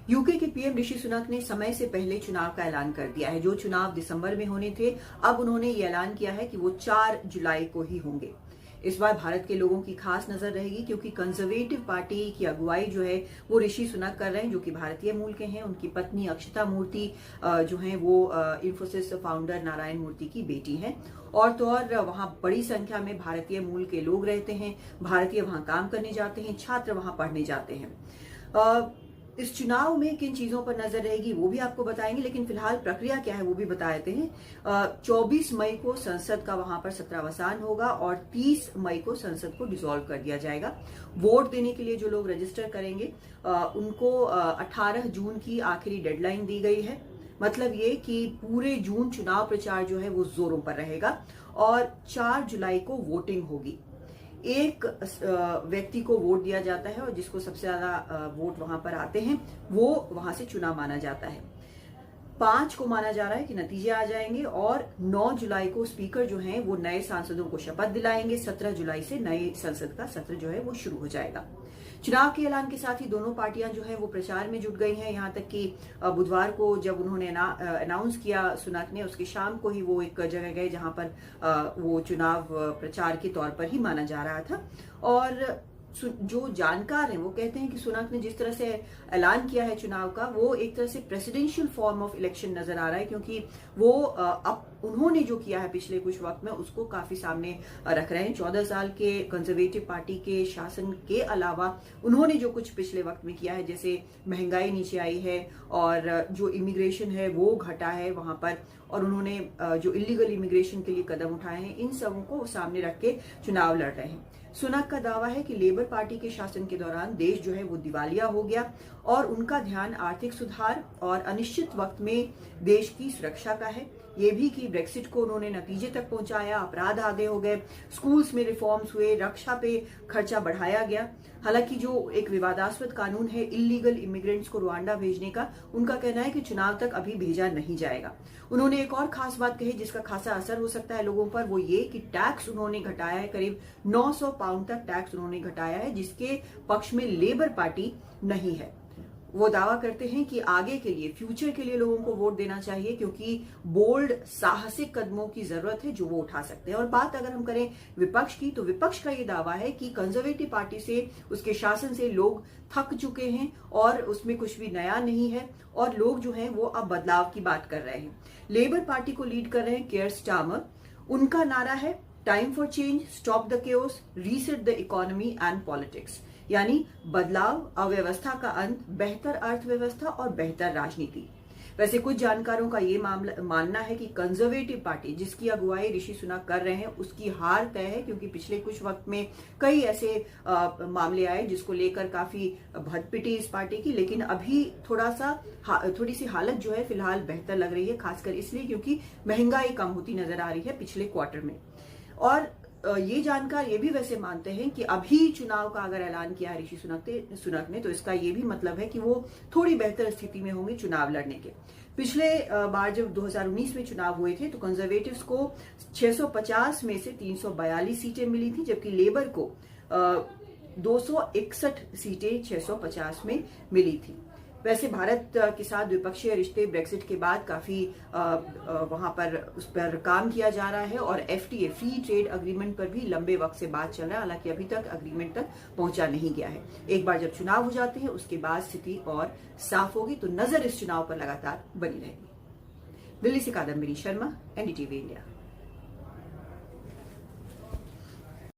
UK के PM Rishi Sunak ने समय से पहले चुनाव का ऐलान कर दिया है। जो चुनाव दिसंबर में होने थे, अब उन्होंने ये ऐलान किया है कि वो 4 जुलाई को ही होंगे। इस बार भारत के लोगों की खास नजर रहेगी क्योंकि कंजर्वेटिव पार्टी की अगुवाई जो है वो ऋषि सुनक कर रहे हैं, जो कि भारतीय मूल के हैं। उनकी पत्नी अक्षता मूर्ति जो है वो इंफोसिस फाउंडर नारायण मूर्ति की बेटी हैं। और तो और वहां बड़ी संख्या में भारतीय मूल के लोग रहते हैं। भारतीय वहां काम करने जाते हैं, छात्र वहां पढ़ने जाते हैं। इस चुनाव में किन चीजों पर नजर रहेगी वो भी आपको बताएंगे, लेकिन फिलहाल प्रक्रिया क्या है वो भी बता देते हैं। 24 मई को संसद का वहां पर सत्रावसान होगा और 30 मई को संसद को डिसॉल्व कर दिया जाएगा। वोट देने के लिए जो लोग रजिस्टर करेंगे उनको 18 जून की आखिरी डेडलाइन दी गई है। मतलब ये कि पूरे जून चुनाव प्रचार जो है वो जोरों पर रहेगा और 4 जुलाई को वोटिंग होगी। एक व्यक्ति को वोट दिया जाता है और जिसको सबसे ज्यादा वोट वहां पर आते हैं वो वहां से चुनाव माना जाता है। 5 को माना जा रहा है कि नतीजे आ जाएंगे और 9 जुलाई को स्पीकर जो हैं वो नए सांसदों को शपथ दिलाएंगे। 17 जुलाई से नए संसद का सत्र जो है वो शुरू हो जाएगा। चुनाव के ऐलान के साथ ही दोनों पार्टियां जो है वो प्रचार में जुट गई हैं। यहां तक कि बुधवार को जब उन्होंने अनाउंस किया सुनक ने, उसके शाम को ही वो एक जगह गए जहां पर वो चुनाव प्रचार के तौर पर ही माना जा रहा था। और जो जानकार हैं वो कहते हैं कि सुनक ने जिस तरह से ऐलान किया है चुनाव का, वो एक तरह से प्रेसिडेंशियल फॉर्म ऑफ इलेक्शन नजर आ रहा है, क्योंकि वो अब उन्होंने जो किया है पिछले कुछ वक्त में उसको काफी सामने रख रहे हैं। 14 साल के कंजर्वेटिव पार्टी के शासन के अलावा उन्होंने जो कुछ पिछले वक्त में किया है, जैसे महंगाई नीचे आई है और जो इमिग्रेशन है वो घटा है वहां पर, और उन्होंने जो इलीगल इमिग्रेशन के लिए कदम उठाए हैं, इन सबों को सामने रख के चुनाव लड़ रहे हैं। सुनक का दावा है कि लेबर पार्टी के शासन के दौरान देश जो है वो दिवालिया हो गया और उनका ध्यान आर्थिक सुधार और अनिश्चित वक्त में देश की सुरक्षा का है। ये भी कि ब्रेक्सिट को उन्होंने नतीजे तक पहुंचाया, अपराध आगे हो गए, स्कूल्स में रिफॉर्म्स हुए, रक्षा पे खर्चा बढ़ाया गया। हालांकि जो एक विवादास्पद कानून है इलीगल इमिग्रेंट्स को रुवांडा भेजने का, उनका कहना है कि चुनाव तक अभी भेजा नहीं जाएगा। उन्होंने एक और खास बात कही जिसका खासा असर हो सकता है लोगों पर, वो ये कि टैक्स उन्होंने घटाया है। करीब 900 पाउंड तक टैक्स उन्होंने घटाया है, जिसके पक्ष में लेबर पार्टी नहीं है। वो दावा करते हैं कि आगे के लिए, फ्यूचर के लिए लोगों को वोट देना चाहिए, क्योंकि बोल्ड साहसिक कदमों की जरूरत है जो वो उठा सकते हैं। और बात अगर हम करें विपक्ष की, तो विपक्ष का ये दावा है कि कंजर्वेटिव पार्टी से, उसके शासन से लोग थक चुके हैं और उसमें कुछ भी नया नहीं है और लोग जो हैं वो अब बदलाव की बात कर रहे हैं। लेबर पार्टी को लीड कर रहे हैं केयर स्टार्मर। उनका नारा है time for change, stop the chaos, reset the economy and politics, यानी बदलाव, अव्यवस्था का अंत, बेहतर अर्थव्यवस्था और बेहतर राजनीति। वैसे कुछ जानकारों का ये मानना है कि कंजर्वेटिव पार्टी जिसकी अगुवाई ऋषि सुनक कर रहे हैं उसकी हार तय है, क्योंकि पिछले कुछ वक्त में कई ऐसे मामले आए जिसको लेकर काफी भदपिटी इस पार्टी की। लेकिन अभी थोड़ी सी हालत जो है फिलहाल बेहतर लग रही है, खासकर इसलिए क्योंकि महंगाई कम होती नजर आ रही है पिछले क्वार्टर में। और ये जानकार ये भी वैसे मानते हैं कि अभी चुनाव का अगर ऐलान किया ऋषि सुनक ने, तो इसका ये भी मतलब है कि वो थोड़ी बेहतर स्थिति में होंगे चुनाव लड़ने के। पिछले बार जब 2019 में चुनाव हुए थे तो कंजर्वेटिव्स को 650 में से 342 सीटें मिली थी, जबकि लेबर को 261 सीटें 650 में मिली थी। वैसे भारत के साथ द्विपक्षीय रिश्ते ब्रेक्सिट के बाद काफी वहां पर उस पर काम किया जा रहा है और एफटीए, फ्री ट्रेड अग्रीमेंट पर भी लंबे वक्त से बात चल रहा है। हालांकि अभी तक अग्रीमेंट तक पहुंचा नहीं गया है। एक बार जब चुनाव हो जाते हैं उसके बाद स्थिति और साफ होगी, तो नजर इस चुनाव पर लगातार बनी रहेगी। दिल्ली से कादम्बिनी शर्मा, एनडीटीवी इंडिया।